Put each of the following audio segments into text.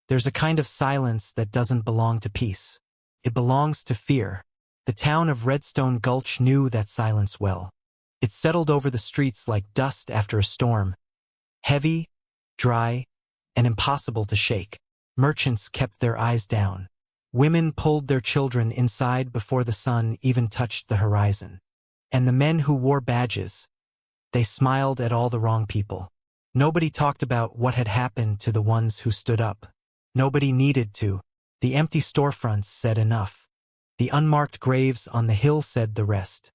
There's a kind of silence that doesn't belong to peace. It belongs to fear. The town of Redstone Gulch knew that silence well. It settled over the streets like dust after a storm. Heavy, dry, and impossible to shake. Merchants kept their eyes down. Women pulled their children inside before the sun even touched the horizon. And the men who wore badges, they smiled at all the wrong people. Nobody talked about what had happened to the ones who stood up. Nobody needed to. The empty storefronts said enough. The unmarked graves on the hill said the rest.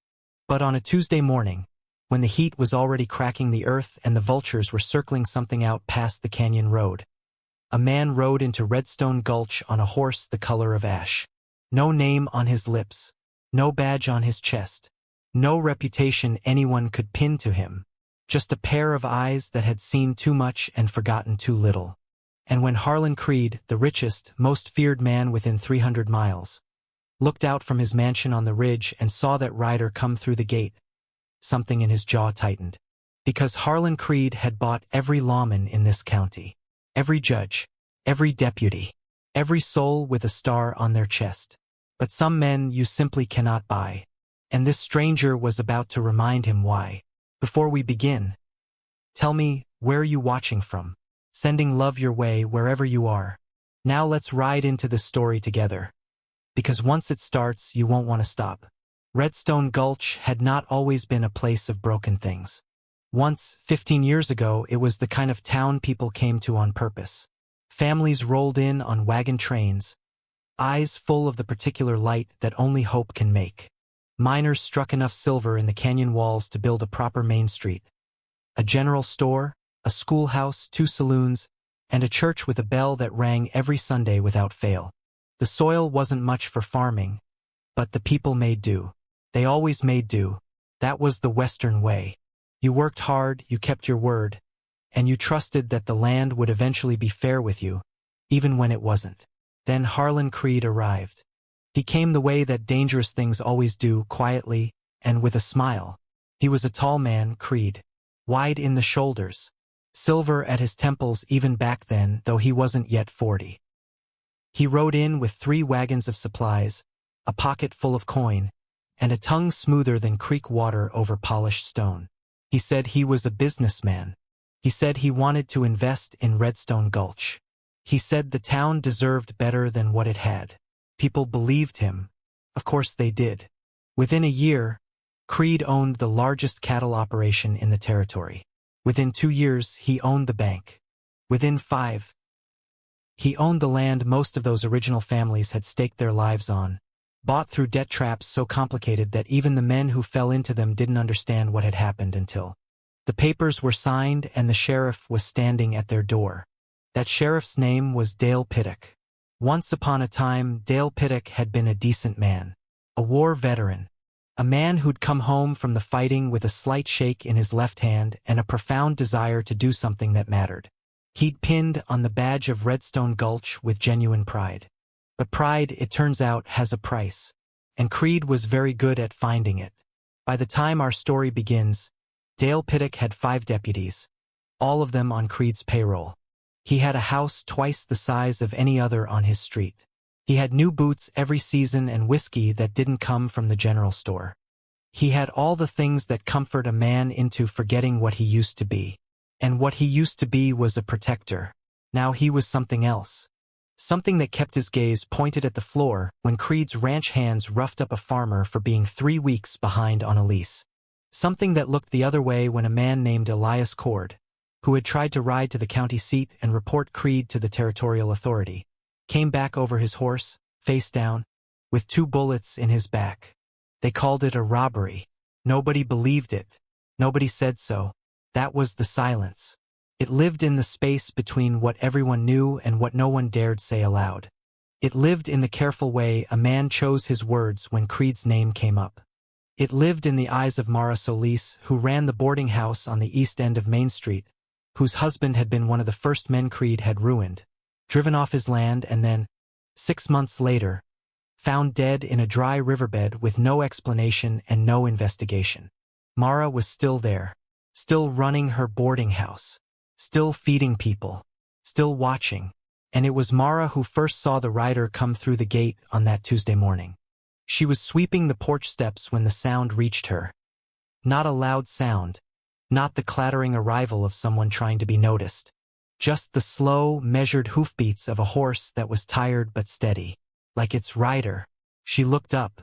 But on a Tuesday morning, when the heat was already cracking the earth and the vultures were circling something out past the canyon road, a man rode into Redstone Gulch on a horse the color of ash. No name on his lips, no badge on his chest, no reputation anyone could pin to him, just a pair of eyes that had seen too much and forgotten too little. And when Harlan Creed, the richest, most feared man within 300 miles, looked out from his mansion on the ridge and saw that rider come through the gate, something in his jaw tightened. Because Harlan Creed had bought every lawman in this county, every judge, every deputy, every soul with a star on their chest. But some men you simply cannot buy. And this stranger was about to remind him why. Before we begin, tell me, where are you watching from? Sending love your way wherever you are. Now let's ride into this story together. Because once it starts, you won't want to stop. Redstone Gulch had not always been a place of broken things. Once, 15 years ago, it was the kind of town people came to on purpose. Families rolled in on wagon trains, eyes full of the particular light that only hope can make. Miners struck enough silver in the canyon walls to build a proper main street. A general store, a schoolhouse, 2 saloons, and a church with a bell that rang every Sunday without fail. The soil wasn't much for farming, but the people made do. They always made do. That was the Western way. You worked hard, you kept your word, and you trusted that the land would eventually be fair with you, even when it wasn't. Then Harlan Creed arrived. He came the way that dangerous things always do, quietly and with a smile. He was a tall man, Creed, wide in the shoulders, silver at his temples even back then, though he wasn't yet 40. He rode in with 3 wagons of supplies, a pocket full of coin, and a tongue smoother than creek water over polished stone. He said he was a businessman. He said he wanted to invest in Redstone Gulch. He said the town deserved better than what it had. People believed him. Of course they did. Within a year, Creed owned the largest cattle operation in the territory. Within 2 years, he owned the bank. Within 5, he owned the land most of those original families had staked their lives on, bought through debt traps so complicated that even the men who fell into them didn't understand what had happened until the papers were signed and the sheriff was standing at their door. That sheriff's name was Dale Pittock. Once upon a time, Dale Pittock had been a decent man, a war veteran, a man who'd come home from the fighting with a slight shake in his left hand and a profound desire to do something that mattered. He'd pinned on the badge of Redstone Gulch with genuine pride. But pride, it turns out, has a price, and Creed was very good at finding it. By the time our story begins, Dale Pittock had 5 deputies, all of them on Creed's payroll. He had a house twice the size of any other on his street. He had new boots every season and whiskey that didn't come from the general store. He had all the things that comfort a man into forgetting what he used to be. And what he used to be was a protector. Now he was something else. Something that kept his gaze pointed at the floor when Creed's ranch hands roughed up a farmer for being 3 weeks behind on a lease. Something that looked the other way when a man named Elias Cord, who had tried to ride to the county seat and report Creed to the territorial authority, came back over his horse, face down, with 2 bullets in his back. They called it a robbery. Nobody believed it. Nobody said so. That was the silence. It lived in the space between what everyone knew and what no one dared say aloud. It lived in the careful way a man chose his words when Creed's name came up. It lived in the eyes of Mara Solis, who ran the boarding house on the east end of Main Street, whose husband had been one of the first men Creed had ruined, driven off his land and then, 6 months later, found dead in a dry riverbed with no explanation and no investigation. Mara was still there, still running her boarding house, still feeding people, still watching, And it was Mara who first saw the rider come through the gate on that Tuesday morning. She was sweeping the porch steps when the sound reached her. Not a loud sound, not the clattering arrival of someone trying to be noticed. Just the slow, measured hoofbeats of a horse that was tired but steady. Like its rider. She looked up.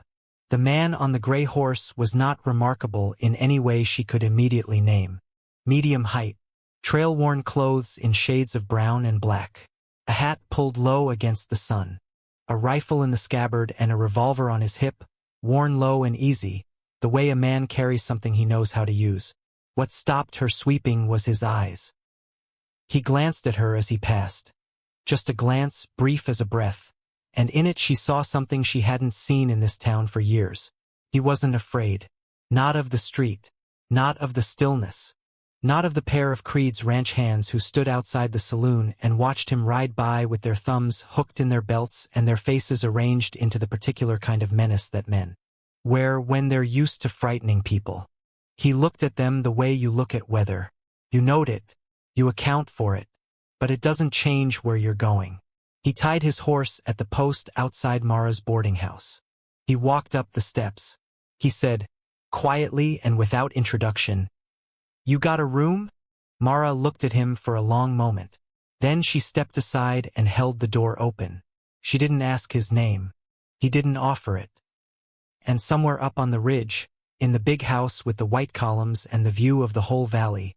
The man on the gray horse was not remarkable in any way she could immediately name. Medium height. Trail-worn clothes in shades of brown and black. A hat pulled low against the sun. A rifle in the scabbard and a revolver on his hip, worn low and easy, the way a man carries something he knows how to use. What stopped her sweeping was his eyes. He glanced at her as he passed. Just a glance, brief as a breath, and in it she saw something she hadn't seen in this town for years. He wasn't afraid. Not of the street. Not of the stillness. Not of the pair of Creed's ranch hands who stood outside the saloon and watched him ride by with their thumbs hooked in their belts and their faces arranged into the particular kind of menace that men wear when they're used to frightening people. He looked at them the way you look at weather. You note it. You account for it. But it doesn't change where you're going. He tied his horse at the post outside Mara's boarding house. He walked up the steps. He said, quietly and without introduction, "You got a room?" Mara looked at him for a long moment. Then she stepped aside and held the door open. She didn't ask his name. He didn't offer it. And somewhere up on the ridge, in the big house with the white columns and the view of the whole valley,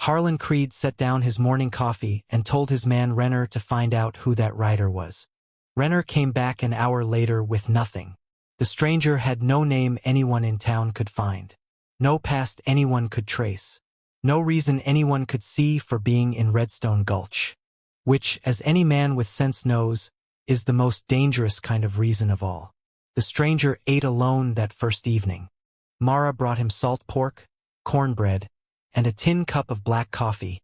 Harlan Creed set down his morning coffee and told his man Renner to find out who that rider was. Renner came back an hour later with nothing. The stranger had no name anyone in town could find. No past anyone could trace. No reason anyone could see for being in Redstone Gulch. Which, as any man with sense knows, is the most dangerous kind of reason of all. The stranger ate alone that first evening. Mara brought him salt pork, cornbread, and a tin cup of black coffee,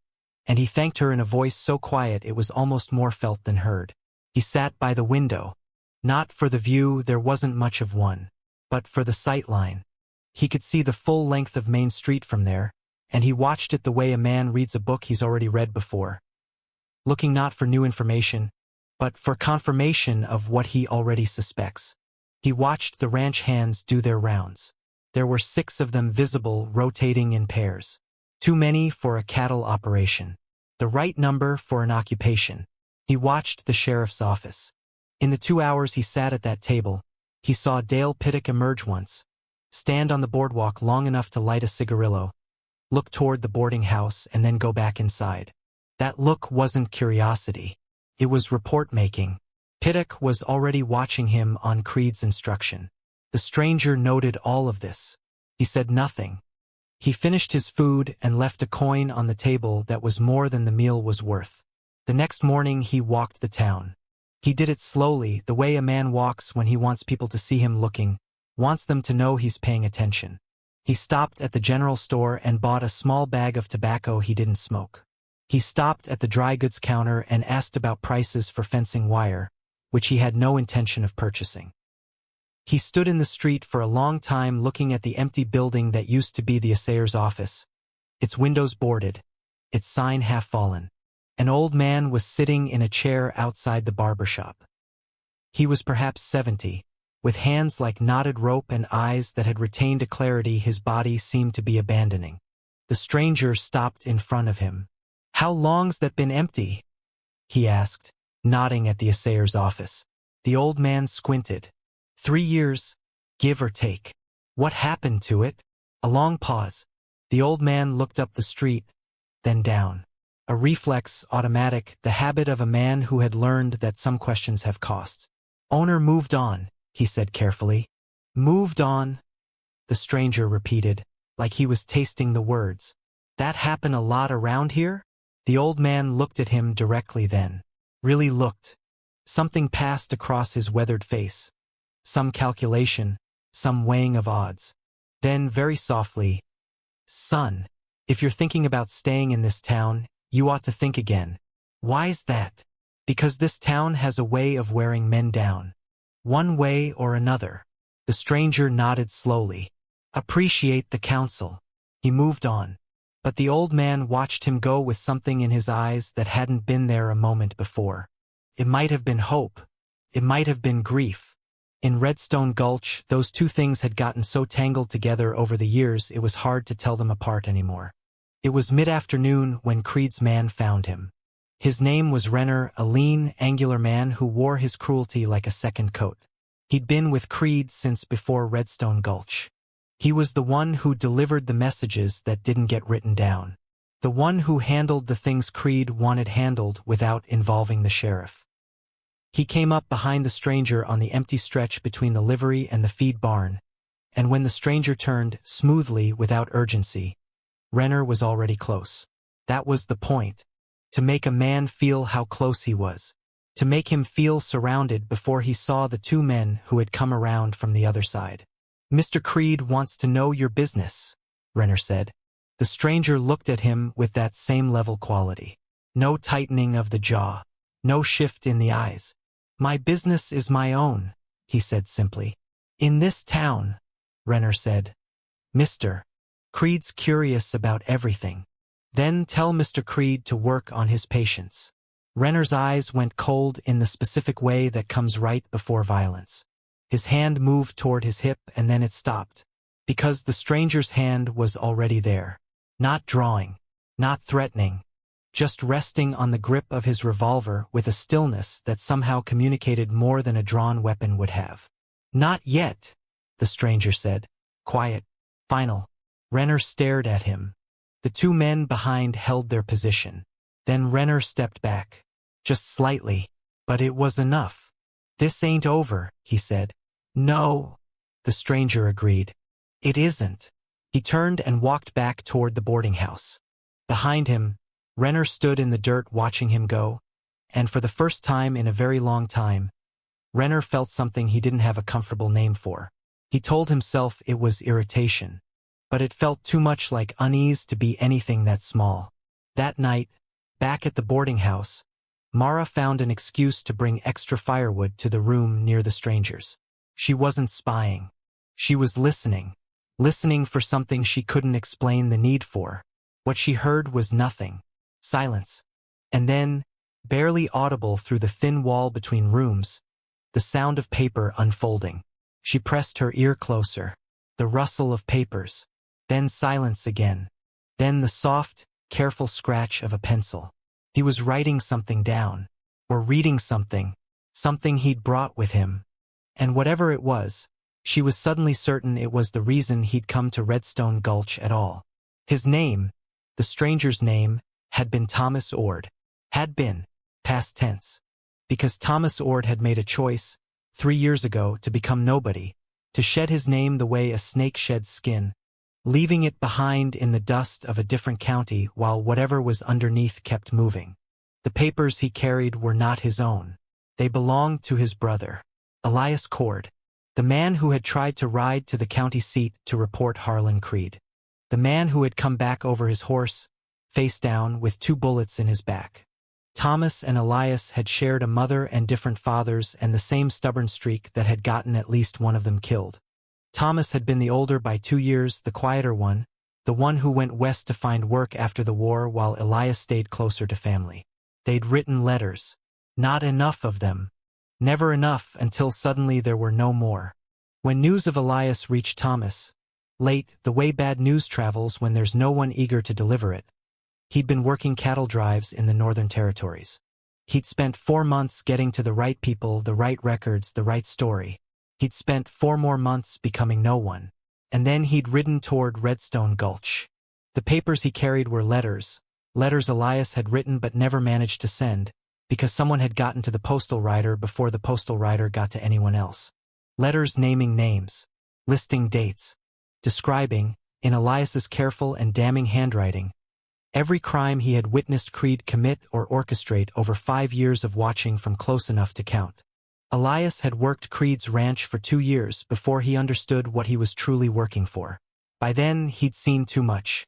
and he thanked her in a voice so quiet it was almost more felt than heard. He sat by the window, not for the view, there wasn't much of one, but for the sight line. He could see the full length of Main Street from there, and he watched it the way a man reads a book he's already read before, looking not for new information, but for confirmation of what he already suspects. He watched the ranch hands do their rounds. There were 6 of them visible, rotating in pairs. Too many for a cattle operation. The right number for an occupation. He watched the sheriff's office. In the 2 hours he sat at that table, he saw Dale Pittock emerge once, stand on the boardwalk long enough to light a cigarillo, look toward the boarding house and then go back inside. That look wasn't curiosity. It was report-making. Pittock was already watching him on Creed's instruction. The stranger noted all of this. He said nothing. He finished his food and left a coin on the table that was more than the meal was worth. The next morning he walked the town. He did it slowly, the way a man walks when he wants people to see him looking, wants them to know he's paying attention. He stopped at the general store and bought a small bag of tobacco he didn't smoke. He stopped at the dry goods counter and asked about prices for fencing wire, which he had no intention of purchasing. He stood in the street for a long time looking at the empty building that used to be the assayer's office, its windows boarded, its sign half fallen. An old man was sitting in a chair outside the barber shop. He was perhaps 70, with hands like knotted rope and eyes that had retained a clarity his body seemed to be abandoning. The stranger stopped in front of him. "How long's that been empty?" he asked, nodding at the assayer's office. The old man squinted. 3 years, give or take. What happened to it? A long pause. The old man looked up the street, then down. A reflex, automatic, the habit of a man who had learned that some questions have costs. "Owner moved on," he said carefully. "Moved on," the stranger repeated, like he was tasting the words. "That happen a lot around here?" The old man looked at him directly then. Really looked. Something passed across his weathered face. Some calculation, some weighing of odds. Then, very softly, "Son, if you're thinking about staying in this town, you ought to think again." "Why's that?" "Because this town has a way of wearing men down. One way or another." The stranger nodded slowly. "Appreciate the counsel." He moved on. But the old man watched him go with something in his eyes that hadn't been there a moment before. It might have been hope. It might have been grief. In Redstone Gulch, those two things had gotten so tangled together over the years it was hard to tell them apart anymore. It was mid-afternoon when Creed's man found him. His name was Renner, a lean, angular man who wore his cruelty like a second coat. He'd been with Creed since before Redstone Gulch. He was the one who delivered the messages that didn't get written down. The one who handled the things Creed wanted handled without involving the sheriff. He came up behind the stranger on the empty stretch between the livery and the feed barn, and when the stranger turned, smoothly without urgency, Renner was already close. That was the point. To make a man feel how close he was. To make him feel surrounded before he saw the two men who had come around from the other side. "Mr. Creed wants to know your business," Renner said. The stranger looked at him with that same level quality. No tightening of the jaw. No shift in the eyes. "My business is my own," he said simply. "In this town," Renner said. "Mr. Creed's curious about everything." "Then tell Mr. Creed to work on his patience." Renner's eyes went cold in the specific way that comes right before violence. His hand moved toward his hip and then it stopped. Because the stranger's hand was already there. Not drawing. Not threatening. Just resting on the grip of his revolver with a stillness that somehow communicated more than a drawn weapon would have. "Not yet," the stranger said. Quiet. Final. Renner stared at him. The two men behind held their position. Then Renner stepped back. Just slightly. But it was enough. "This ain't over," he said. "No," the stranger agreed. "It isn't." He turned and walked back toward the boarding house. Behind him, Renner stood in the dirt watching him go, and for the first time in a very long time, Renner felt something he didn't have a comfortable name for. He told himself it was irritation, but it felt too much like unease to be anything that small. That night, back at the boarding house, Mara found an excuse to bring extra firewood to the room near the strangers. She wasn't spying. She was listening. Listening for something she couldn't explain the need for. What she heard was nothing. Silence. And then, barely audible through the thin wall between rooms, the sound of paper unfolding. She pressed her ear closer. The rustle of papers. Then silence again. Then the soft, careful scratch of a pencil. He was writing something down. Or reading something. Something he'd brought with him. And whatever it was, she was suddenly certain it was the reason he'd come to Redstone Gulch at all. His name, the stranger's name, had been Thomas Ord. Had been, past tense. Because Thomas Ord had made a choice, 3 years ago, to become nobody, to shed his name the way a snake sheds skin, leaving it behind in the dust of a different county while whatever was underneath kept moving. The papers he carried were not his own. They belonged to his brother, Elias Cord, the man who had tried to ride to the county seat to report Harlan Creed. The man who had come back over his horse, face down with 2 bullets in his back. Thomas and Elias had shared a mother and different fathers and the same stubborn streak that had gotten at least one of them killed. Thomas had been the older by 2 years, the quieter one, the one who went west to find work after the war while Elias stayed closer to family. They'd written letters. Not enough of them. Never enough until suddenly there were no more. When news of Elias reached Thomas, late, the way bad news travels when there's no one eager to deliver it, he'd been working cattle drives in the Northern Territories. He'd spent 4 months getting to the right people, the right records, the right story. He'd spent 4 more months becoming no one. And then he'd ridden toward Redstone Gulch. The papers he carried were letters. Letters Elias had written but never managed to send, because someone had gotten to the postal rider before the postal rider got to anyone else. Letters naming names, listing dates, describing, in Elias's careful and damning handwriting, every crime he had witnessed Creed commit or orchestrate over 5 years of watching from close enough to count. Elias had worked Creed's ranch for 2 years before he understood what he was truly working for. By then, he'd seen too much.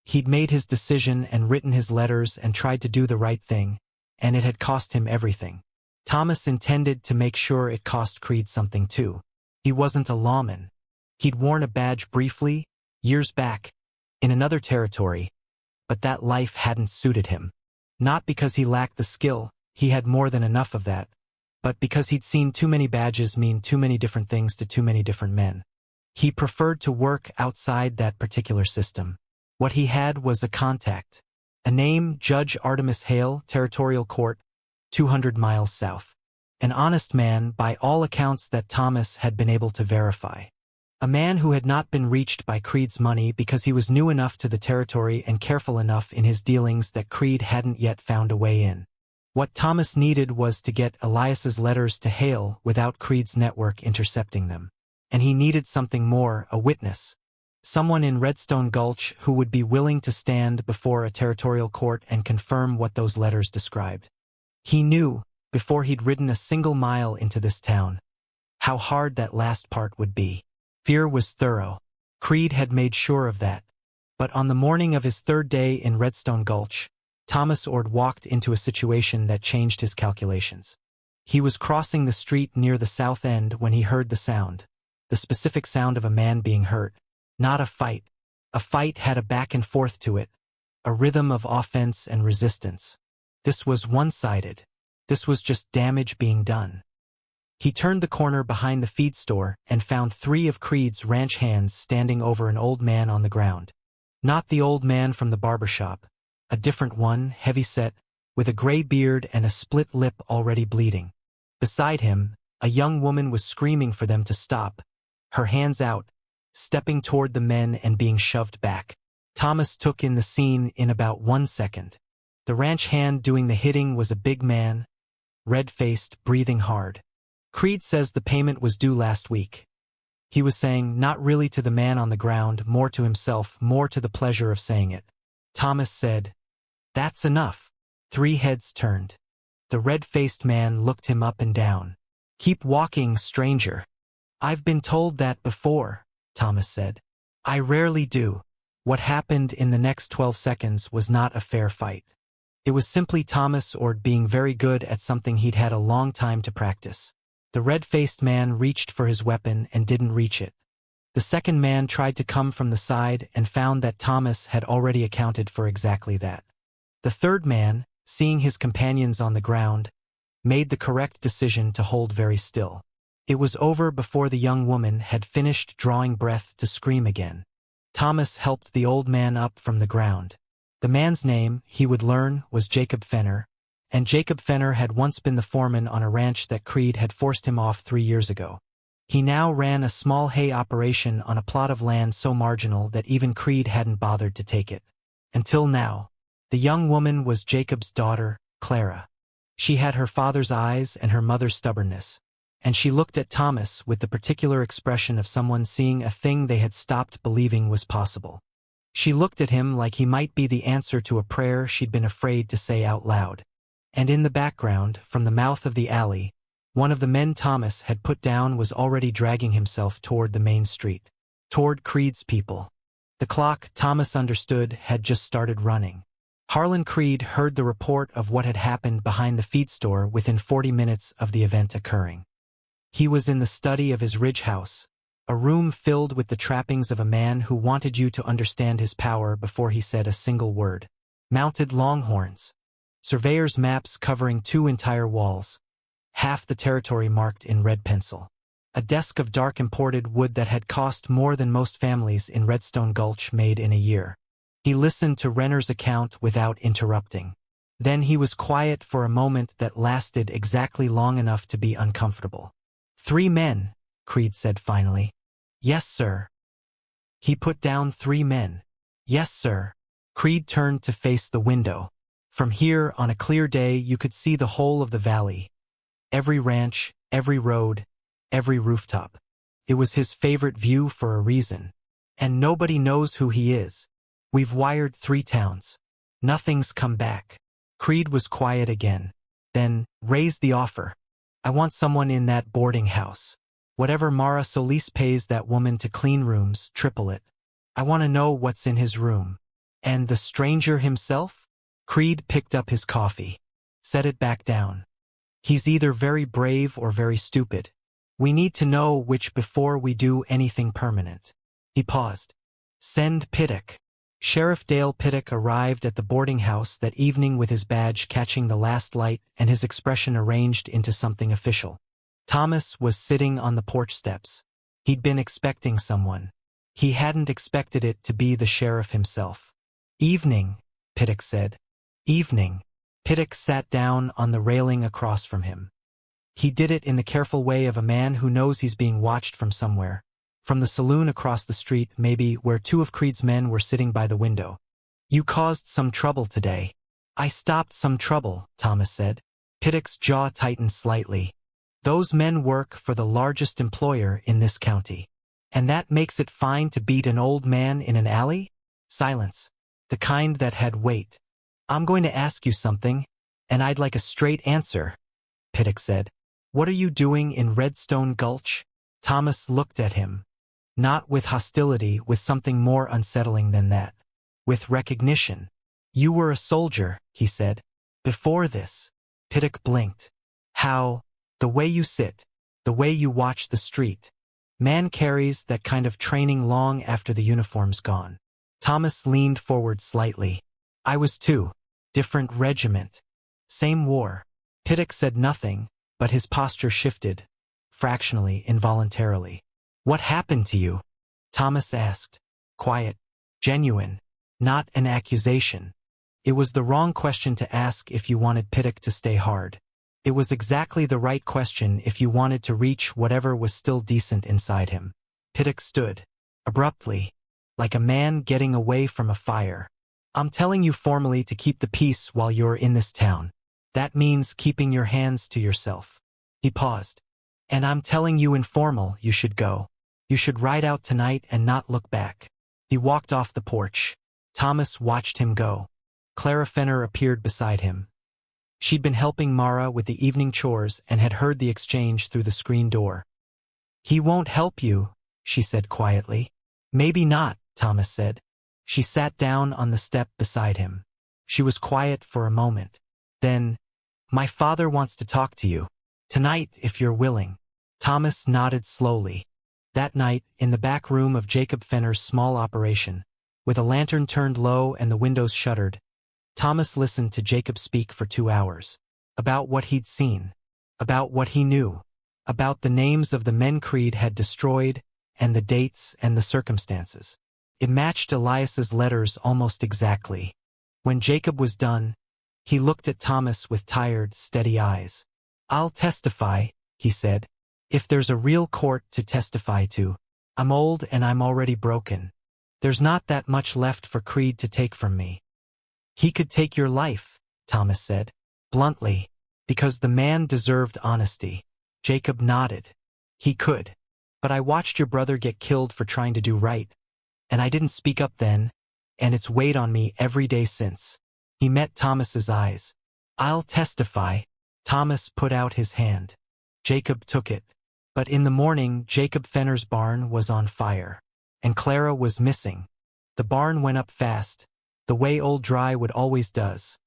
He'd made his decision and written his letters and tried to do the right thing, and it had cost him everything. Thomas intended to make sure it cost Creed something too. He wasn't a lawman. He'd worn a badge briefly, years back, in another territory, but that life hadn't suited him. Not because he lacked the skill, he had more than enough of that, but because he'd seen too many badges mean too many different things to too many different men. He preferred to work outside that particular system. What he had was a contact. A name, Judge Artemis Hale, Territorial Court, 200 miles south. An honest man, by all accounts that Thomas had been able to verify. A man who had not been reached by Creed's money because he was new enough to the territory and careful enough in his dealings that Creed hadn't yet found a way in. What Thomas needed was to get Elias's letters to Hale without Creed's network intercepting them. And he needed something more, a witness. Someone in Redstone Gulch who would be willing to stand before a territorial court and confirm what those letters described. He knew, before he'd ridden a single mile into this town, how hard that last part would be. Fear was thorough. Creed had made sure of that. But on the morning of his third day in Redstone Gulch, Thomas Ord walked into a situation that changed his calculations. He was crossing the street near the south end when he heard the sound. The specific sound of a man being hurt. Not a fight. A fight had a back and forth to it. A rhythm of offense and resistance. This was one-sided. This was just damage being done. He turned the corner behind the feed store and found 3 of Creed's ranch hands standing over an old man on the ground. Not the old man from the barber shop. A different one, heavy-set, with a gray beard and a split lip already bleeding. Beside him, a young woman was screaming for them to stop, her hands out, stepping toward the men and being shoved back. Thomas took in the scene in about 1 second. The ranch hand doing the hitting was a big man, red-faced, breathing hard. Creed says the payment was due last week. He was saying, not really to the man on the ground, more to himself, more to the pleasure of saying it. Thomas said, "That's enough." 3 heads turned. The red-faced man looked him up and down. "Keep walking, stranger." "I've been told that before," Thomas said. "I rarely do." What happened in the next 12 seconds was not a fair fight. It was simply Thomas Ord being very good at something he'd had a long time to practice. The red-faced man reached for his weapon and didn't reach it. The second man tried to come from the side and found that Thomas had already accounted for exactly that. The third man, seeing his companions on the ground, made the correct decision to hold very still. It was over before the young woman had finished drawing breath to scream again. Thomas helped the old man up from the ground. The man's name, he would learn, was Jacob Fenner, and Jacob Fenner had once been the foreman on a ranch that Creed had forced him off 3 years ago. He now ran a small hay operation on a plot of land so marginal that even Creed hadn't bothered to take it. Until now. The young woman was Jacob's daughter, Clara. She had her father's eyes and her mother's stubbornness, and she looked at Thomas with the particular expression of someone seeing a thing they had stopped believing was possible. She looked at him like he might be the answer to a prayer she'd been afraid to say out loud. And in the background, from the mouth of the alley, one of the men Thomas had put down was already dragging himself toward the main street, toward Creed's people. The clock, Thomas understood, had just started running. Harlan Creed heard the report of what had happened behind the feed store within 40 minutes of the event occurring. He was in the study of his ridge house, a room filled with the trappings of a man who wanted you to understand his power before he said a single word. Mounted longhorns. Surveyor's maps covering 2 entire walls. Half the territory marked in red pencil. A desk of dark imported wood that had cost more than most families in Redstone Gulch made in a year. He listened to Renner's account without interrupting. Then he was quiet for a moment that lasted exactly long enough to be uncomfortable. 3 men, Creed said finally. "Yes, sir." He put down 3 men. "Yes, sir." Creed turned to face the window. From here, on a clear day, you could see the whole of the valley. Every ranch, every road, every rooftop. It was his favorite view for a reason. And nobody knows who he is. We've wired 3 towns. Nothing's come back. Creed was quiet again. Then, raised the offer. "I want someone in that boarding house. Whatever Mara Solis pays that woman to clean rooms, triple it. I want to know what's in his room." "And the stranger himself?" Creed picked up his coffee. Set it back down. "He's either very brave or very stupid. We need to know which before we do anything permanent." He paused. "Send Pittock." Sheriff Dale Pittock arrived at the boarding house that evening with his badge catching the last light and his expression arranged into something official. Thomas was sitting on the porch steps. He'd been expecting someone. He hadn't expected it to be the sheriff himself. "Evening," Pittock said. "Evening." Pittock sat down on the railing across from him. He did it in the careful way of a man who knows he's being watched from somewhere. From the saloon across the street, maybe, where two of Creed's men were sitting by the window. "You caused some trouble today." "I stopped some trouble," Thomas said. Pittock's jaw tightened slightly. "Those men work for the largest employer in this county. And that makes it fine to beat an old man in an alley?" Silence. The kind that had weight. "I'm going to ask you something, and I'd like a straight answer," Pittock said. "What are you doing in Redstone Gulch?" Thomas looked at him. Not with hostility, with something more unsettling than that. With recognition. "You were a soldier," he said. "Before this." Pittock blinked. "How? The way you sit. The way you watch the street. Man carries that kind of training long after the uniform's gone." Thomas leaned forward slightly. "I was too. Different regiment. Same war." Pittock said nothing, but his posture shifted. Fractionally, involuntarily. "What happened to you?" Thomas asked. Quiet. Genuine. Not an accusation. It was the wrong question to ask if you wanted Pittock to stay hard. It was exactly the right question if you wanted to reach whatever was still decent inside him. Pittock stood. Abruptly. Like a man getting away from a fire. "I'm telling you formally to keep the peace while you're in this town. That means keeping your hands to yourself." He paused. "And I'm telling you informal, you should go. You should ride out tonight and not look back." He walked off the porch. Thomas watched him go. Clara Fenner appeared beside him. She'd been helping Mara with the evening chores and had heard the exchange through the screen door. "He won't help you," she said quietly. "Maybe not," Thomas said. She sat down on the step beside him. She was quiet for a moment. Then, "My father wants to talk to you. Tonight, if you're willing." Thomas nodded slowly. That night, in the back room of Jacob Fenner's small operation, with a lantern turned low and the windows shuttered, Thomas listened to Jacob speak for 2 hours. About what he'd seen. About what he knew. About the names of the men Creed had destroyed, and the dates and the circumstances. It matched Elias's letters almost exactly. When Jacob was done, he looked at Thomas with tired, steady eyes. "I'll testify," he said. "If there's a real court to testify to. I'm old and I'm already broken. There's not that much left for Creed to take from me." "He could take your life," Thomas said, bluntly, because the man deserved honesty. Jacob nodded. "He could. But I watched your brother get killed for trying to do right. And I didn't speak up then, and it's weighed on me every day since." He met Thomas's eyes. "I'll testify." Thomas put out his hand. Jacob took it. But in the morning, Jacob Fenner's barn was on fire. And Clara was missing. The barn went up fast, the way old Dry wood always does.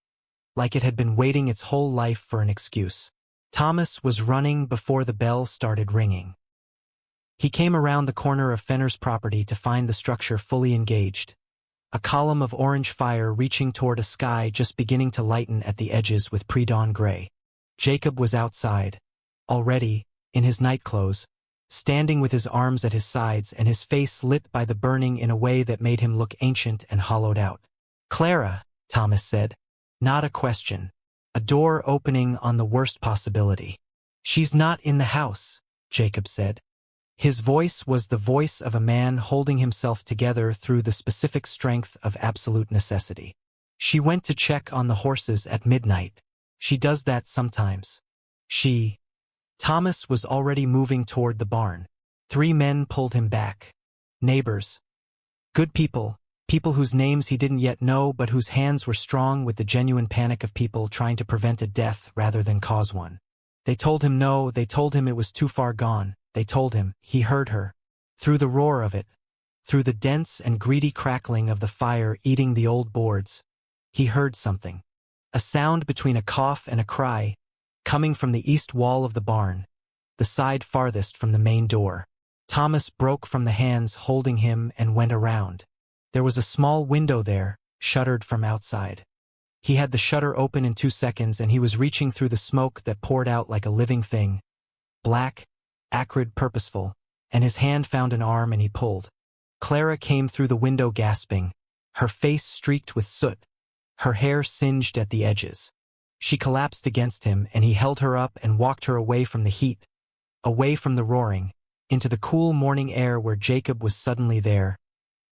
Like it had been waiting its whole life for an excuse. Thomas was running before the bell started ringing. He came around the corner of Fenner's property to find the structure fully engaged. A column of orange fire reaching toward a sky just beginning to lighten at the edges with pre-dawn gray. Jacob was outside. Already, in his nightclothes, standing with his arms at his sides and his face lit by the burning in a way that made him look ancient and hollowed out. "Clara," Thomas said. Not a question. A door opening on the worst possibility. "She's not in the house," Jacob said. His voice was the voice of a man holding himself together through the specific strength of absolute necessity. "She went to check on the horses at midnight. She does that sometimes." Thomas was already moving toward the barn. 3 men pulled him back. Neighbors. Good people, people whose names he didn't yet know but whose hands were strong with the genuine panic of people trying to prevent a death rather than cause one. They told him no, they told him it was too far gone. They told him, he heard her. Through the roar of it, through the dense and greedy crackling of the fire eating the old boards, he heard something. A sound between a cough and a cry, coming from the east wall of the barn, the side farthest from the main door. Thomas broke from the hands holding him and went around. There was a small window there, shuttered from outside. He had the shutter open in 2 seconds and he was reaching through the smoke that poured out like a living thing. Black, acrid, purposeful, and his hand found an arm and he pulled. Clara came through the window gasping, her face streaked with soot, her hair singed at the edges. She collapsed against him and he held her up and walked her away from the heat, away from the roaring, into the cool morning air where Jacob was suddenly there,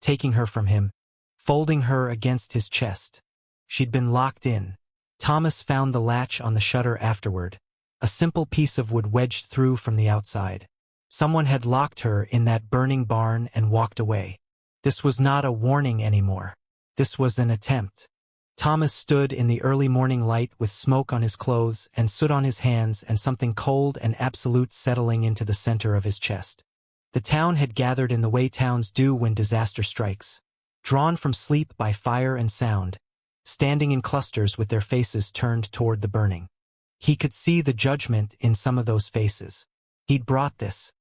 taking her from him, folding her against his chest. She'd been locked in. Thomas found the latch on the shutter afterward, a simple piece of wood wedged through from the outside. Someone had locked her in that burning barn and walked away. This was not a warning anymore. This was an attempt. Thomas stood in the early morning light with smoke on his clothes and soot on his hands and something cold and absolute settling into the center of his chest. The town had gathered in the way towns do when disaster strikes, drawn from sleep by fire and sound, standing in clusters with their faces turned toward the burning. He could see the judgment in some of those faces. He'd brought this.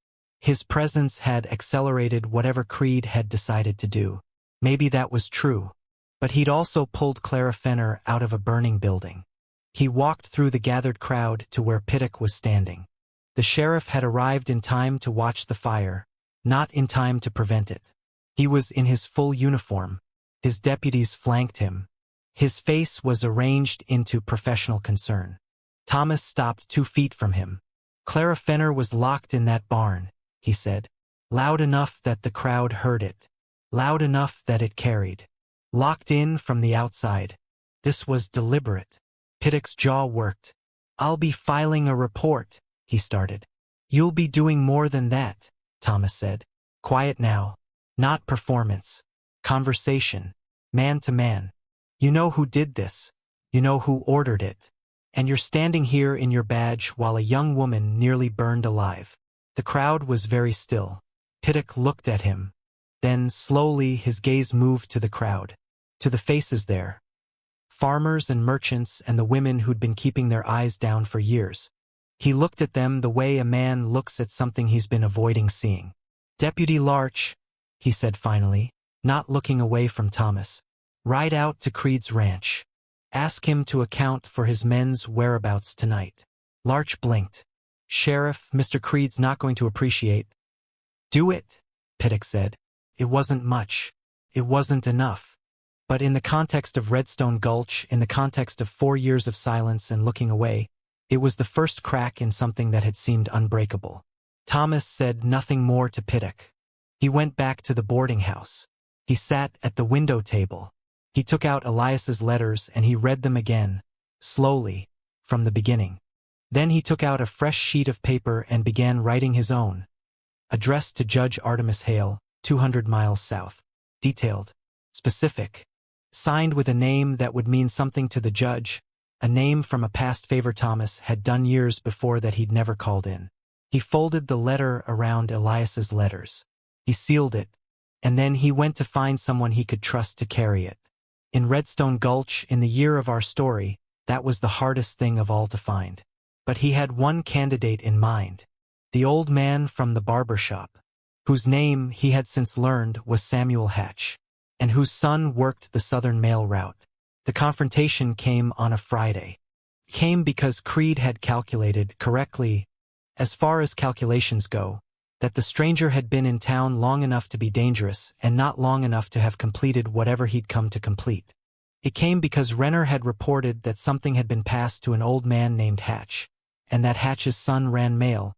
His presence had accelerated whatever Creed had decided to do. Maybe that was true. But he'd also pulled Clara Fenner out of a burning building. He walked through the gathered crowd to where Pittock was standing. The sheriff had arrived in time to watch the fire, not in time to prevent it. He was in his full uniform. His deputies flanked him. His face was arranged into professional concern. Thomas stopped 2 feet from him. Clara Fenner was locked in that barn, he said. Loud enough that the crowd heard it. Loud enough that it carried. Locked in from the outside. This was deliberate. Pittock's jaw worked. I'll be filing a report, he started. You'll be doing more than that, Thomas said. Quiet now. Not performance. Conversation. Man to man. You know who did this. You know who ordered it. And you're standing here in your badge while a young woman nearly burned alive. The crowd was very still. Pittock looked at him. Then, slowly, his gaze moved to the crowd. To the faces there. Farmers and merchants and the women who'd been keeping their eyes down for years. He looked at them the way a man looks at something he's been avoiding seeing. Deputy Larch, he said finally, not looking away from Thomas. Ride out to Creed's ranch. Ask him to account for his men's whereabouts tonight. Larch blinked. Sheriff, Mr. Creed's not going to appreciate. Do it, Pittock said. It wasn't much. It wasn't enough. But in the context of Redstone Gulch, in the context of 4 years of silence and looking away, it was the first crack in something that had seemed unbreakable. Thomas said nothing more to Pittock. He went back to the boarding house. He sat at the window table. He took out Elias's letters and he read them again, slowly, from the beginning. Then he took out a fresh sheet of paper and began writing his own. Addressed to Judge Artemis Hale, 200 miles south. Detailed. Specific. Signed with a name that would mean something to the judge, a name from a past favor Thomas had done years before that he'd never called in. He folded the letter around Elias's letters. He sealed it, and then he went to find someone he could trust to carry it. In Redstone Gulch, in the year of our story, that was the hardest thing of all to find. But he had one candidate in mind. The old man from the barber shop, whose name he had since learned was Samuel Hatch, and whose son worked the southern mail route. The confrontation came on a Friday. It came because Creed had calculated correctly, as far as calculations go, that the stranger had been in town long enough to be dangerous and not long enough to have completed whatever he'd come to complete. It came because Renner had reported that something had been passed to an old man named Hatch, and that Hatch's son ran mail,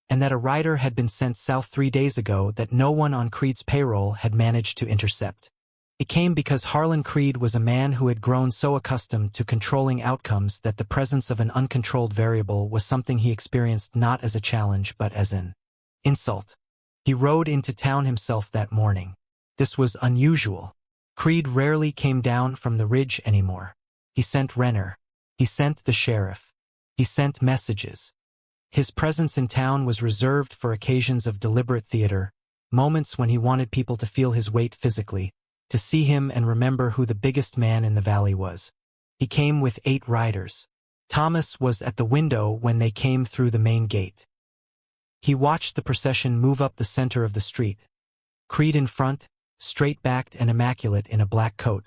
and that a rider had been sent south 3 days ago that no one on Creed's payroll had managed to intercept. It came because Harlan Creed was a man who had grown so accustomed to controlling outcomes that the presence of an uncontrolled variable was something he experienced not as a challenge but as an insult. He rode into town himself that morning. This was unusual. Creed rarely came down from the ridge anymore. He sent Renner. He sent the sheriff. He sent messages. His presence in town was reserved for occasions of deliberate theater, moments when he wanted people to feel his weight physically, to see him and remember who the biggest man in the valley was. He came with 8 riders. Thomas was at the window when they came through the main gate. He watched the procession move up the center of the street. Creed in front, straight-backed and immaculate in a black coat,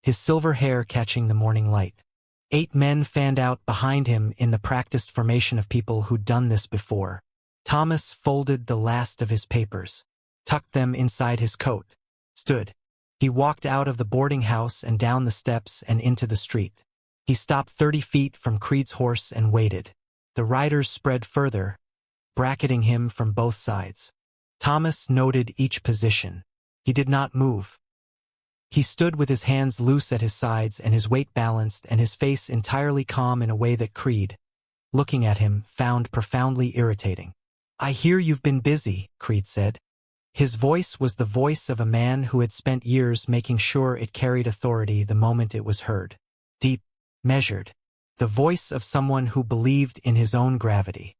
his silver hair catching the morning light. 8 men fanned out behind him in the practiced formation of people who'd done this before. Thomas folded the last of his papers, tucked them inside his coat, stood. He walked out of the boarding house and down the steps and into the street. He stopped 30 feet from Creed's horse and waited. The riders spread further, bracketing him from both sides. Thomas noted each position. He did not move. He stood with his hands loose at his sides and his weight balanced and his face entirely calm in a way that Creed, looking at him, found profoundly irritating. "I hear you've been busy," Creed said. His voice was the voice of a man who had spent years making sure it carried authority the moment it was heard. Deep, measured. The voice of someone who believed in his own gravity.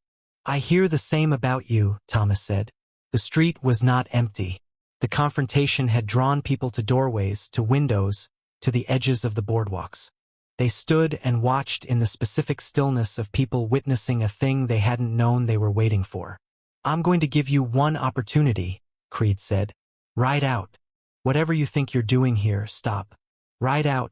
"I hear the same about you," Thomas said. The street was not empty. The confrontation had drawn people to doorways, to windows, to the edges of the boardwalks. They stood and watched in the specific stillness of people witnessing a thing they hadn't known they were waiting for. "I'm going to give you one opportunity," Creed said. "Ride out. Whatever you think you're doing here, stop. Ride out,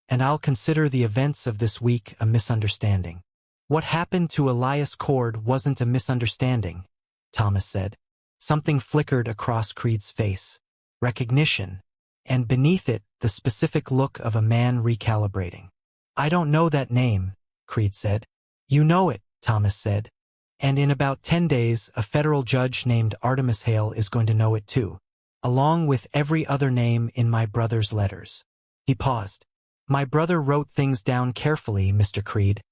and I'll consider the events of this week a misunderstanding." "What happened to Elias Cord wasn't a misunderstanding," Thomas said. Something flickered across Creed's face. Recognition. And beneath it, the specific look of a man recalibrating. "I don't know that name," Creed said. "You know it," Thomas said. "And in about 10 days, a federal judge named Artemis Hale is going to know it too, along with every other name in my brother's letters." He paused. "My brother wrote things down carefully, Mr. Creed.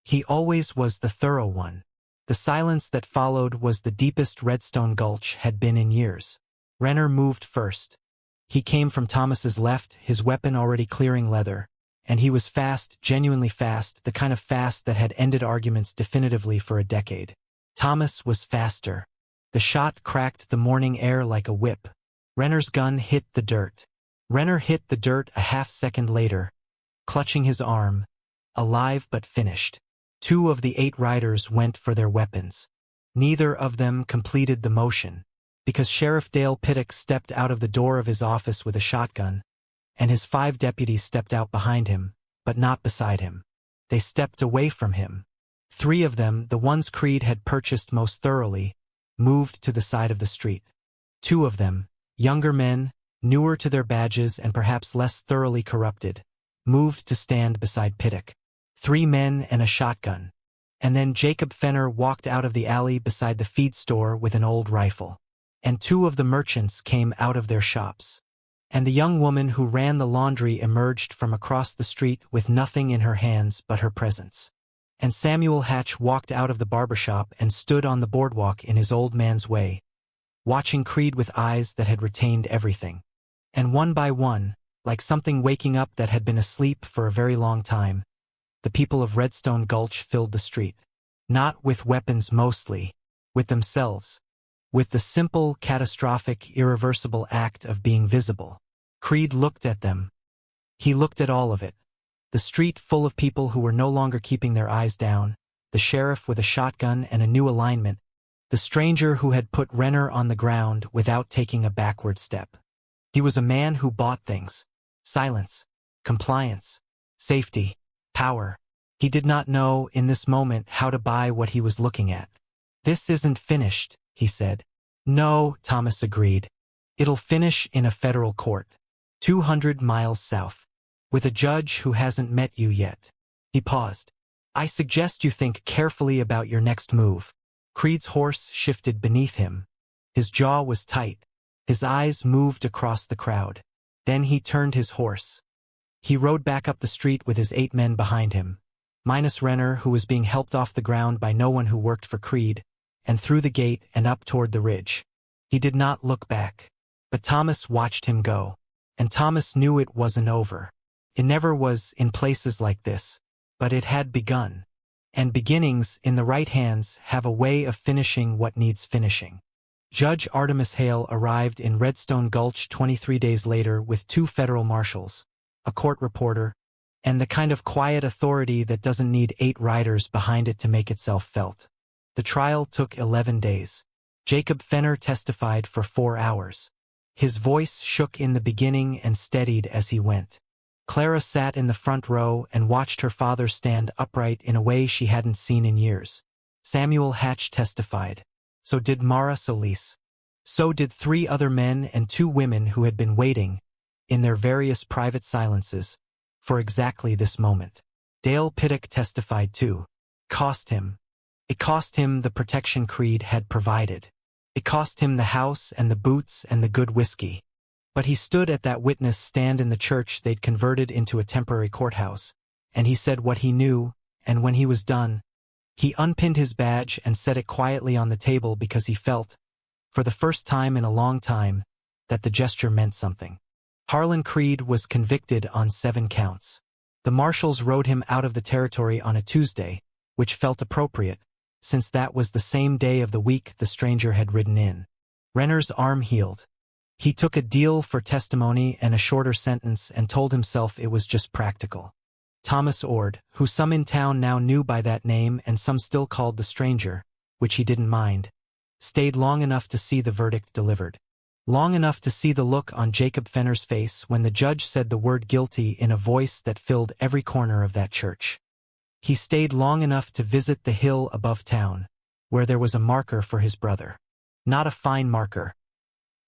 He always was the thorough one." The silence that followed was the deepest Redstone Gulch had been in years. Renner moved first. He came from Thomas's left, his weapon already clearing leather, and he was fast, genuinely fast, the kind of fast that had ended arguments definitively for a decade. Thomas was faster. The shot cracked the morning air like a whip. Renner's gun hit the dirt. Renner hit the dirt a half-second later, clutching his arm, alive but finished. 2 of the 8 riders went for their weapons. Neither of them completed the motion, because Sheriff Dale Pittock stepped out of the door of his office with a shotgun, and his 5 deputies stepped out behind him, but not beside him. They stepped away from him. 3 of them, the ones Creed had purchased most thoroughly, moved to the side of the street. 2 of them, younger men, newer to their badges and perhaps less thoroughly corrupted, moved to stand beside Pittock. 3 men and a shotgun. And then Jacob Fenner walked out of the alley beside the feed store with an old rifle. And 2 of the merchants came out of their shops. And the young woman who ran the laundry emerged from across the street with nothing in her hands but her presence. And Samuel Hatch walked out of the barbershop and stood on the boardwalk in his old man's way, watching Creed with eyes that had retained everything. And one by one, like something waking up that had been asleep for a very long time, the people of Redstone Gulch filled the street. Not with weapons mostly, with themselves. With the simple, catastrophic, irreversible act of being visible. Creed looked at them. He looked at all of it. The street full of people who were no longer keeping their eyes down, the sheriff with a shotgun and a new alignment, the stranger who had put Renner on the ground without taking a backward step. He was a man who bought things. Silence, compliance, safety, power. He did not know, in this moment, how to buy what he was looking at. "This isn't finished," he said. "No," Thomas agreed. "It'll finish in a federal court, 200 miles south, with a judge who hasn't met you yet." He paused. "I suggest you think carefully about your next move." Creed's horse shifted beneath him. His jaw was tight. His eyes moved across the crowd. Then he turned his horse. He rode back up the street with his 8 men behind him, minus Renner, who was being helped off the ground by no one who worked for Creed, and through the gate and up toward the ridge. He did not look back. But Thomas watched him go. And Thomas knew it wasn't over. It never was in places like this, but it had begun. And beginnings, in the right hands, have a way of finishing what needs finishing. Judge Artemis Hale arrived in Redstone Gulch 23 days later with 2 federal marshals, a court reporter, and the kind of quiet authority that doesn't need 8 riders behind it to make itself felt. The trial took 11 days. Jacob Fenner testified for 4 hours. His voice shook in the beginning and steadied as he went. Clara sat in the front row and watched her father stand upright in a way she hadn't seen in years. Samuel Hatch testified. So did Mara Solis. So did 3 other men and 2 women who had been waiting, in their various private silences, for exactly this moment. Dale Piddock testified too. Cost him. It cost him the protection Creed had provided. It cost him the house and the boots and the good whiskey. But he stood at that witness stand in the church they'd converted into a temporary courthouse, and he said what he knew, and when he was done, he unpinned his badge and set it quietly on the table because he felt, for the first time in a long time, that the gesture meant something. Harlan Creed was convicted on 7 counts. The marshals rode him out of the territory on a Tuesday, which felt appropriate, since that was the same day of the week the stranger had ridden in. Renner's arm healed. He took a deal for testimony and a shorter sentence and told himself it was just practical. Thomas Ord, who some in town now knew by that name and some still called the stranger, which he didn't mind, stayed long enough to see the verdict delivered. Long enough to see the look on Jacob Fenner's face when the judge said the word guilty in a voice that filled every corner of that church. He stayed long enough to visit the hill above town, where there was a marker for his brother. Not a fine marker.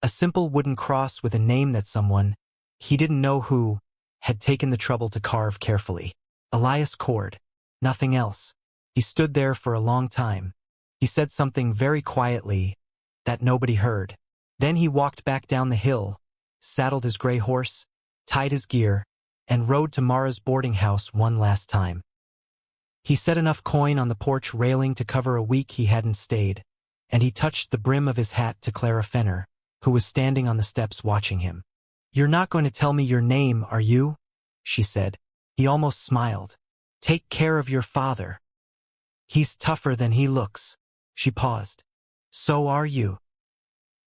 A simple wooden cross with a name that someone, he didn't know who, had taken the trouble to carve carefully. Elias Cord. Nothing else. He stood there for a long time. He said something very quietly that nobody heard. Then he walked back down the hill, saddled his gray horse, tied his gear, and rode to Mara's boarding house one last time. He set enough coin on the porch railing to cover a week he hadn't stayed, and he touched the brim of his hat to Clara Fenner, who was standing on the steps watching him. "You're not going to tell me your name, are you?" she said. He almost smiled. "Take care of your father. He's tougher than he looks." She paused. "So are you."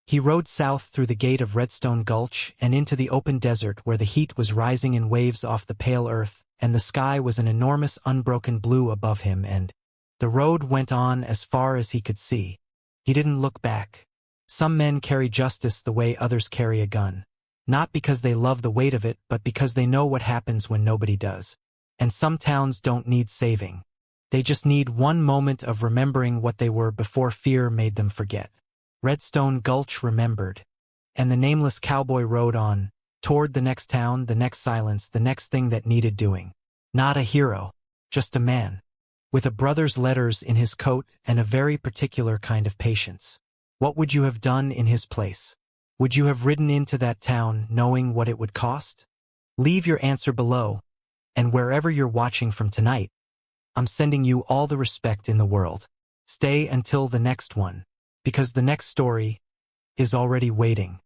He rode south through the gate of Redstone Gulch and into the open desert where the heat was rising in waves off the pale earth, and the sky was an enormous unbroken blue above him, and the road went on as far as he could see. He didn't look back. Some men carry justice the way others carry a gun. Not because they love the weight of it, but because they know what happens when nobody does. And some towns don't need saving. They just need one moment of remembering what they were before fear made them forget. Redstone Gulch remembered. And the nameless cowboy rode on, toward the next town, the next silence, the next thing that needed doing. Not a hero, just a man. With a brother's letters in his coat and a very particular kind of patience. What would you have done in his place? Would you have ridden into that town knowing what it would cost? Leave your answer below, and wherever you're watching from tonight, I'm sending you all the respect in the world. Stay until the next one, because the next story is already waiting.